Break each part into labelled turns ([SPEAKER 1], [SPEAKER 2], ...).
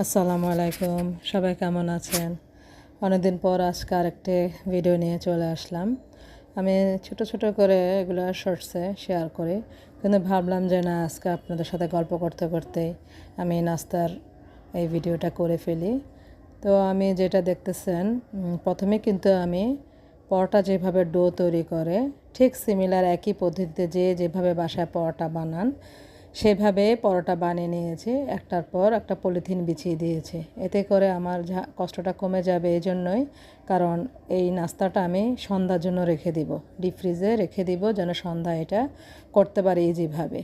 [SPEAKER 1] আসসালামু আলাইকুম, সবাই কেমন আছেন? অনেকদিন পর আজকে আরেকটি ভিডিও নিয়ে চলে আসলাম। আমি ছোট ছোট করে এগুলো শর্টসে শেয়ার করি, কিন্তু ভাবলাম যে না, আজকে আপনাদের সাথে গল্প করতে করতেই আমি নাস্তার এই ভিডিওটা করে ফেলি। তো আমি যেটা দেখতেছেন, প্রথমে কিন্তু আমি পরোটা যেভাবে ডো তৈরি করে ঠিক সিমিলার একই পদ্ধতিতে যেভাবে বাসায় পরোটা বানান সেভাবে পরোটা বানিয়ে নিয়েছি। একটার পর একটা পলিথিন বিছিয়ে দিয়েছি, এতে করে আমার কষ্টটা কমে যাবে। এই জন্যই, কারণ এই নাস্তাটা আমি সন্ধ্যার জন্য রেখে দিব, ডিপ ফ্রিজে রেখে দিব, যেন সন্ধ্যা এটা করতে পারি ইজিভাবে।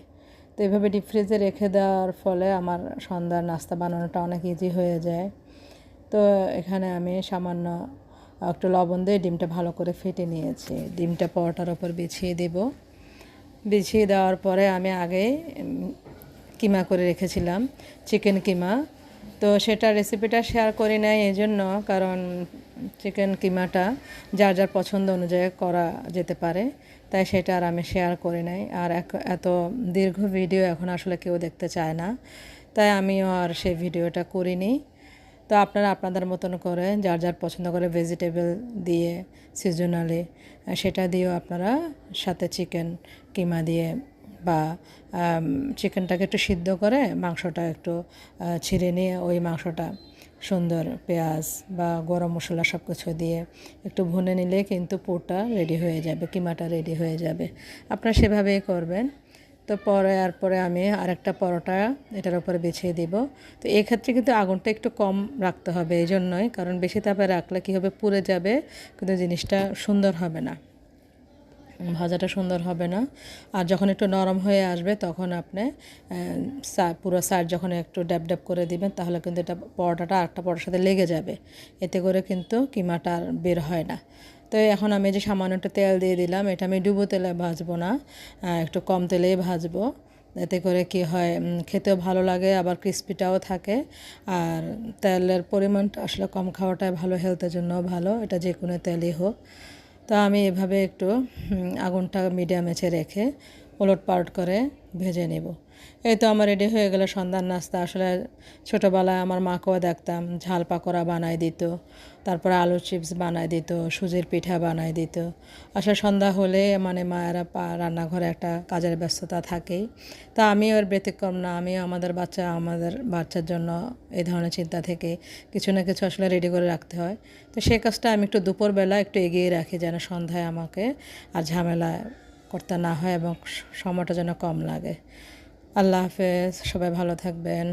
[SPEAKER 1] তো এইভাবে ডিপ ফ্রিজে রেখে দেওয়ার ফলে আমার সন্ধ্যার নাস্তা বানানোটা অনেক ইজি হয়ে যায়। তো এখানে আমি সামান্য একটু লবণ দিয়ে ডিমটা ভালো করে ফেটে নিয়েছি। ডিমটা পরোটার ওপর বিছিয়ে দেওয়ার পরে আমি আগেই কিমা করে রেখেছিলাম, চিকেন কিমা। তো সেটা রেসিপিটা শেয়ার করি নাই এই জন্য, কারণ চিকেন কিমাটা যার যার পছন্দ অনুযায়ী করা যেতে পারে, তাই সেটা আর আমি শেয়ার করি নাই। আর এত দীর্ঘ ভিডিও এখন আসলে কেউ দেখতে চায় না, তাই আমিও আর সেই ভিডিওটা করিনি। তো আপনারা আপনাদের মতন করে যার যার পছন্দ করে ভেজিটেবল দিয়ে সিজনালি সেটা দিয়েও আপনারা সাথে চিকেন কিমা দিয়ে বা চিকেনটাকে একটু সিদ্ধ করে মাংসটা একটু ছিঁড়ে নিয়ে ওই মাংসটা সুন্দর পেঁয়াজ বা গরম মশলা সব কিছু দিয়ে একটু ভুনে নিলে কিন্তু পুরটা রেডি হয়ে যাবে, কিমাটা রেডি হয়ে যাবে। আপনারা সেভাবেই করবেন। তো পরে আমি আরেকটা পরোটা এটার উপরে বিছিয়ে দিব। তো এক্ষেত্রে কিন্তু আগুনটা একটু কম রাখতে হবে, এই জন্যই, কারণ বেশি তাপে রাখলে কী হবে, পুড়ে যাবে, কিন্তু জিনিসটা সুন্দর হবে না, ভাজাটা সুন্দর হবে না। আর যখন একটু নরম হয়ে আসবে তখন আপনি পুরো সাইড যখন একটু ড্যাব ড্যাব করে দিবেন, তাহলে কিন্তু এটা পরোটাটা আরেকটা পরোটার সাথে লেগে যাবে, এতে করে কিন্তু কিমাটা আর বের হয় না। তো এখন আমি যে সামান্য একটু তেল দিয়ে দিলাম, এটা আমি ডুবো তেলে ভাজবো না, একটু কম তেলেই ভাজবো। এতে করে কি হয়, খেতেও ভালো লাগে, আবার ক্রিস্পিটাও থাকে। আর তেলের পরিমাণটা আসলে কম খাওয়াটাই ভালো, হেলথের জন্যও ভালো, এটা যে কোনো তেলই হোক। তা আমি এভাবে একটু আগুনটা মিডিয়াম আঁচে রেখে ওলটপালট করে ভেজে নেব। এই তো আমার রেডি হয়ে গেল সন্ধ্যার নাস্তা। আসলে ছোটোবেলায় আমার মাকেও দেখতাম ঝাল পাকোড়া বানাই দিত, তারপরে আলুর চিপস বানাই দিত, সুজির পিঠা বানাই দিত। আসলে সন্ধ্যা হলে মানে মায়েরা রান্নাঘরে একটা কাজের ব্যস্ততা থাকেই। তা আমিও এর ব্যতিক্রম না, আমিও আমাদের বাচ্চার জন্য এই ধরনের চিন্তা থেকে কিছু না কিছু আসলে রেডি করে রাখতে হয়। তো সেই কাজটা আমি একটু দুপুরবেলা একটু এগিয়ে রাখি, যেন সন্ধ্যায় আমাকে আর ঝামেলা করতে না হয় এবং সময়টা যেন কম লাগে। আল্লাহ হাফেজ, সবাই ভালো থাকবেন।